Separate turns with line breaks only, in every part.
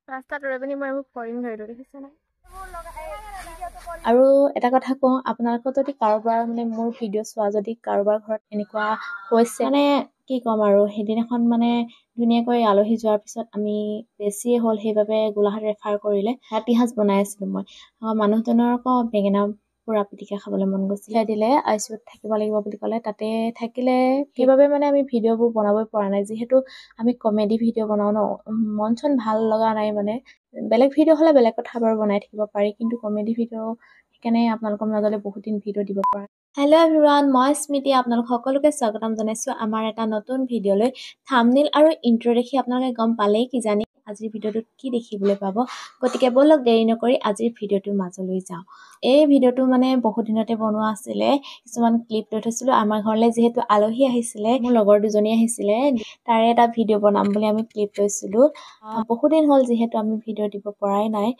ৰাস্তাত ৰৈ পিনি মই এইবোৰ ফৰিং ধৰিলোঁ দেখিছেনে?
আৰু এটা কথা কওঁ, আপোনালোকৰ যদি কাৰোবাৰ মোৰ ভিডিঅ' চোৱা যদি কাৰোবাৰ ঘৰত এনেকুৱা হৈছে কি ক'ম আৰু, সেইদিনাখন ধুনীয়াকৈ আলহী যোৱাৰ পিছত আমি বেছিয়ে হ'ল, সেইবাবে গোলাঘাট ৰেফাৰ কৰিলে। ৰাতি সাঁজ বনাই আছিলোঁ মই। মানুহজনৰ আকৌ বেঙেনা পুৰা পিটিকা খাবলৈ মন গৈছিলে, দিলে আইচিউত থাকিব লাগিব বুলি ক'লে, তাতে থাকিলে। সেইবাবে আমি ভিডিঅ'বোৰ বনাবই পৰা নাই, যিহেতু আমি কমেডি ভিডিঅ' বনাওঁ ন, মন চন ভাল লগা নাই বেলেগ ভিডিঅ' হ'লে বেলেগ কথা বাৰু বনাই থাকিব পাৰি, কিন্তু কমেডি ভিডিঅ' সেইকাৰণে আপোনালোকৰ মাজলৈ বহুত দিন ভিডিঅ' দিব পৰা। হেল্ল' এভৰিৱান, মই স্মৃতি, আপোনালোক সকলোকে স্বাগতম জনাইছোঁ আমাৰ এটা নতুন ভিডিঅ'লৈ। থাম্বনেইল আৰু ইন্ট্ৰ দেখি আপোনালোকে গম পালেই কিজানি আজিৰ ভিডিঅ'টোত কি দেখিবলৈ পাব, গতিকে ব'লক দেৰি নকৰি আজিৰ ভিডিঅ'টোৰ মাজলৈ যাওঁ। এই ভিডিঅ'টো বহুত দিনতে বনোৱা আছিলে, কিছুমান ক্লিপ লৈ থৈছিলোঁ। আমাৰ ঘৰলৈ যিহেতু আলহী আহিছিলে, মোৰ লগৰ দুজনী আহিছিলে, তাৰে এটা ভিডিঅ' বনাম বুলি আমি ক্লিপ লৈছিলোঁ। বহুদিন হ'ল যিহেতু আমি ভিডিঅ' দিব পৰাই নাই,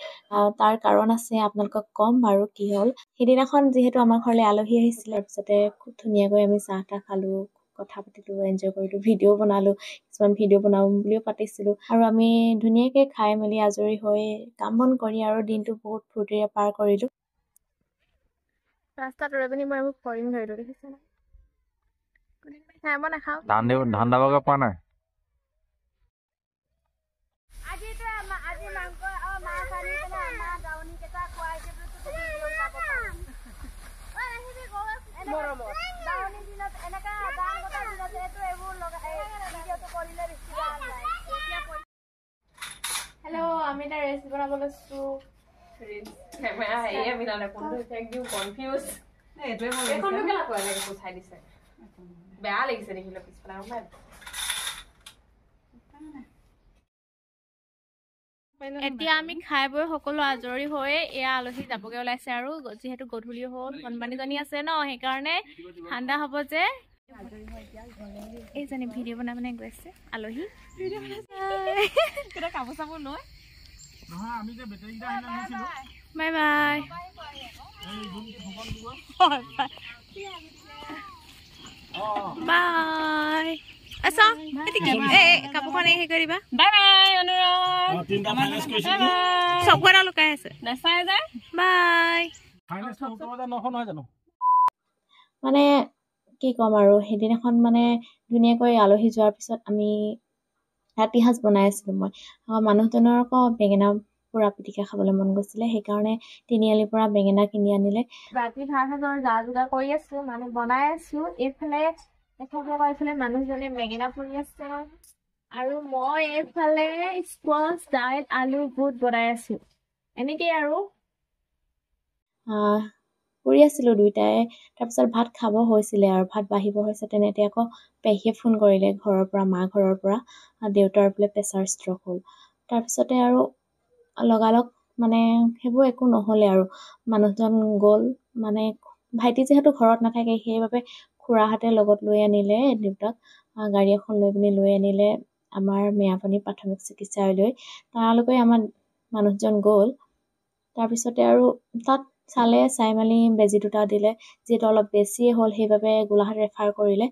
তাৰ কাৰণ আছে, আপোনালোকক ক'ম বাৰু কি হ'ল। সেইদিনাখন যিহেতু আমাৰ ঘৰলৈ আলহী আহিছিলে, তাৰপিছতে খুব ধুনীয়াকৈ আমি চাহ তাহ খালোঁ, কথা পাতিলোঁ, এনজয় কৰিলোঁ, ভিডিঅ' বনালোঁ, কিছুমান ভিডিঅ' বনাম বুলিও পাতিছিলোঁ। আৰু আমি ধুনীয়াকৈ খাই মেলি আজৰি হৈ কাম বন কৰি আৰু দিনটো বহুত ফূৰ্তিৰে পাৰ কৰিলোঁ।
ৰাস্তাত ৰৈ পিনি মই এইবোৰ ফৰিং ধৰিলোঁ দেখিছেনে? খাই মই নাখাওঁ।
ধান দাবগে পৰা নাই।
হেল্ল', আমি এটা ৰেচিপি বনাব লৈছোঁ। কেমেৰা হেৰিয়ে মিলা নাই, কোনটো হৈছে একদম কনফিউজ। এইখনটো কেলা কয় এনেকৈ গুচাই দিছে, বেয়া লাগিছে দেখিলে পিছফালে। এতিয়া আমি খাই বৈ সকলো আজৰি হৈ এয়া আলহী যাবগে ওলাইছে, আৰু যিহেতু গধূলি হ'ল, কণমানিজনী আছে ন, সেইকাৰণে ঠাণ্ডা হ'ব যে এইজনী ভিডিঅ' বনাই গৈছে আলহী। কাপোৰ চাপোৰ লৈ বাই বাই। বাই। কাপোৰখন হেৰি কৰি দিবা। বাই বাই অনুৰোধ। চকু এটা লুকাই আছে, নাচাই যায়। বাই।
কি ক'ম আৰু, সেইদিনাখন ধুনীয়াকৈ আলহী যোৱাৰ পিছত আমি ৰাতি সাঁজ বনাই আছিলোঁ মই। মানুহজনৰ আকৌ বেঙেনা পুৰা পিটিকা খাবলৈ মন গৈছিলে, সেইকাৰণে তিনিআলিৰ পৰা বেঙেনা কিনি আনিলে।
ৰাতি ভাত সাঁজৰ যা যোগাৰ কৰি আছোঁ, বনাই আছোঁ। এইফালে মানুহজনে বেঙেনা পুৰি আছে, আৰু মই এইফালে স্কোৱাছ, দাইল, আলু, বুট বনাই আছোঁ। এনেকেই আৰু
কৰি আছিলোঁ দুইটাই। তাৰপিছত ভাত খাব হৈছিলে আৰু ভাত বাঢ়িব হৈছে, তেনেতে আকৌ পেহীয়ে ফোন কৰিলে ঘৰৰ পৰা, মা ঘৰৰ পৰা, দেউতাৰ বোলে প্ৰেছাৰ ষ্ট্ৰক হ'ল। তাৰপিছতে আৰু লগালগ সেইবোৰ একো নহ'লে আৰু মানুহজন গ'ল। ভাইটি যিহেতু ঘৰত নাথাকে, সেইবাবে খুৰাহঁতে লগত লৈ আনিলে দেউতাক, গাড়ী এখন লৈ পিনি লৈ আনিলে আমাৰ মেৰাপানী প্ৰাথমিক চিকিৎসালয়লৈ। তালৈকে আমাৰ মানুহজন গ'ল। তাৰপিছতে আৰু তাত চালে, চাই মেলি বেজী দুটা দিলে, যিহেতু অলপ বেছিয়ে হ'ল, সেইবাবে গোলাঘাট ৰেফাৰ কৰিলে।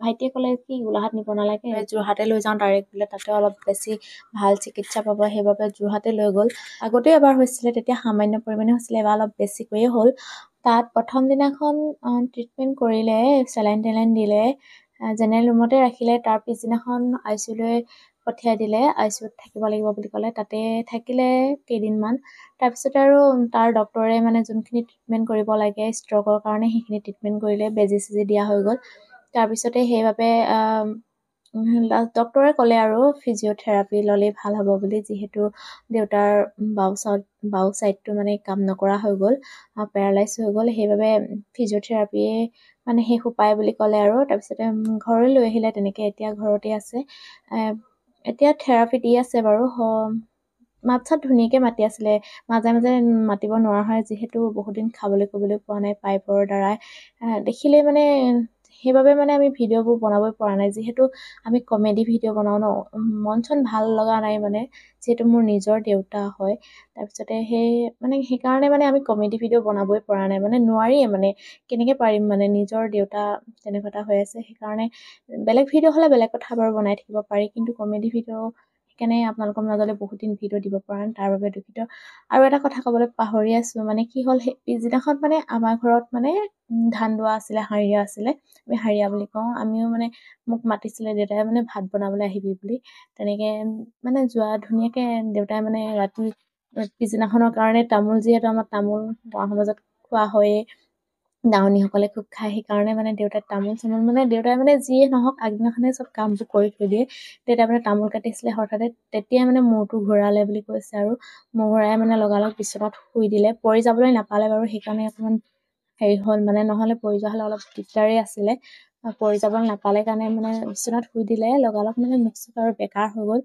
ভাইটিয়ে ক'লে কি গোলাঘাট নিব নালাগে, যোৰহাটে লৈ যাওঁ ডাইৰেক্ট, বোলে তাতে অলপ বেছি ভাল চিকিৎসা পাব, সেইবাবে যোৰহাটে লৈ গ'ল। আগতেও এবাৰ হৈছিলে, তেতিয়া সামান্য পৰিমাণে হৈছিলে, এবাৰ অলপ বেছিকৈয়ে হ'ল। তাত প্ৰথম দিনাখন ট্ৰিটমেণ্ট কৰিলে, চেলাইন টেলাইন দিলে, জেনেৰেল ৰুমতে ৰাখিলে। তাৰ পিছদিনাখন আইচিউলৈ পঠিয়াই দিলে, আইচিউত থাকিব লাগিব বুলি ক'লে, তাতে থাকিলে কেইদিনমান। তাৰপিছতে আৰু তাৰ ডক্তৰে যোনখিনি ট্ৰিটমেণ্ট কৰিব লাগে ষ্ট্ৰকৰ কাৰণে, সেইখিনি ট্ৰিটমেণ্ট কৰিলে, বেজি চেজি দিয়া হৈ গ'ল। তাৰপিছতে সেইবাবে ডক্তৰে ক'লে আৰু ফিজিঅ'থেৰাপি ল'লেই ভাল হ'ব বুলি, যিহেতু দেউতাৰ বাও ছাইডটো কাম নকৰা হৈ গ'ল, পেৰালাইজ হৈ গ'ল, সেইবাবে ফিজিঅ'থেৰাপিয়ে শেষ উপায় বুলি ক'লে আৰু। তাৰপিছতে ঘৰলৈ লৈ আহিলে, তেনেকৈ এতিয়া ঘৰতে আছে। এতিয়া থেৰাপি দি আছে বাৰু, মাত চাত ধুনীয়াকৈ মাতি আছিলে, মাজে মাজে মাতিব নোৱাৰা হয়, যিহেতু বহুত দিন খাবলৈ কৰিবলৈ পোৱা নাই পাইপৰ দ্বাৰাই। দেখিলেই সেইবাবে আমি ভিডিঅ'বোৰ বনাবই পৰা নাই, যিহেতু আমি কমেডি ভিডিঅ' বনাওঁ ন, মন চন ভাল লগা নাই যিহেতু মোৰ নিজৰ দেউতা হয়। তাৰপিছতে সেইকাৰণে আমি কমেডি ভিডিঅ' বনাবই পৰা নাই, নোৱাৰিয়ে কেনেকৈ পাৰিম, নিজৰ দেউতা তেনেকুৱা এটা হৈ আছে। সেইকাৰণে বেলেগ ভিডিঅ' হ'লে বেলেগ কথা বাৰু বনাই থাকিব পাৰি, কিন্তু কমেডি ভিডিঅ' সেইকাৰণে আপোনালোকৰ মাজলৈ বহুত দিন ভিডিঅ' দিব পৰা নাই, তাৰ বাবে দুখিত। আৰু এটা কথা ক'বলৈ পাহৰি আছোঁ, মানে কি হ'ল সেই পিছদিনাখন মানে আমাৰ ঘৰত মানে ধান দোৱা আছিলে, হাৰিয়া আছিলে, আমি হাৰিয়া বুলি কওঁ। আমিও মানে মোক মাতিছিলে দেউতাই মানে ভাত বনাবলৈ আহিবি বুলি, তেনেকৈ মানে যোৱা ধুনীয়াকৈ দেউতাই মানে ৰাতি পিছদিনাখনৰ কাৰণে তামোল, যিহেতু আমাৰ তামোল গাঁৱৰ সমাজত খোৱা হয়েই, দাৱনীসকলে খুব খায়, সেইকাৰণে মানে দেউতাই তামোল চামোল মানে দেউতাই মানে যিয়ে নহওক আগদিনাখনে চব কামবোৰ কৰি থৈ দিয়ে। দেউতাই মানে তামোল কাটিছিলে হঠাতে, তেতিয়াই মানে মূৰটো ঘূৰালে বুলি কৈছে, আৰু মূৰ ঘূৰাই মানে লগালগ বিচনাত শুই দিলে। পৰি যাবলৈ নাপালে বাৰু, সেইকাৰণে অকণমান হেৰি হ'ল, মানে নহ'লে পৰি যোৱা হ'লে অলপ দিগদাৰেই আছিলে। পৰি যাবলৈ নাপালে কাৰণে মানে বিচনাত শুই দিলে, লগালগ মানে মুখ চুখ আৰু বেকাৰ হৈ গ'ল।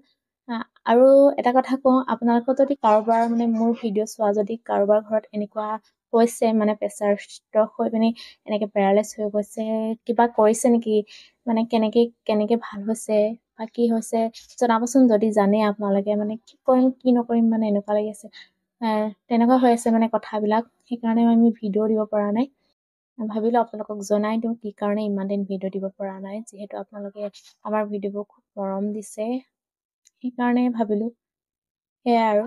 আৰু এটা কথা কওঁ, আপোনালোকৰ যদি কাৰোবাৰ মানে মোৰ ভিডিঅ' চোৱা যদি কাৰোবাৰ ঘৰত এনেকুৱা হৈছে, মানে প্ৰেছাৰ ষ্ট্ৰক হৈ পিনি এনেকৈ পেৰালাইজ হৈ গৈছে, কিবা কৰিছে নেকি, মানে কেনেকৈ ভাল হৈছে বা কি হৈছে জনাবচোন, যদি জানে আপোনালোকে। মানে কি কৰিম কি নকৰিম মানে এনেকুৱা লাগি আছে, তেনেকুৱা হৈ আছে মানে কথাবিলাক, সেইকাৰণে আমি ভিডিঅ' দিব পৰা নাই। ভাবিলোঁ আপোনালোকক জনাই দিওঁ কি কাৰণে ইমান দিন ভিডিঅ' দিব পৰা নাই, যিহেতু আপোনালোকে আমাৰ ভিডিঅ'বোৰ খুব মৰম দিছে, সেইকাৰণে ভাবিলোঁ সেয়াই আৰু।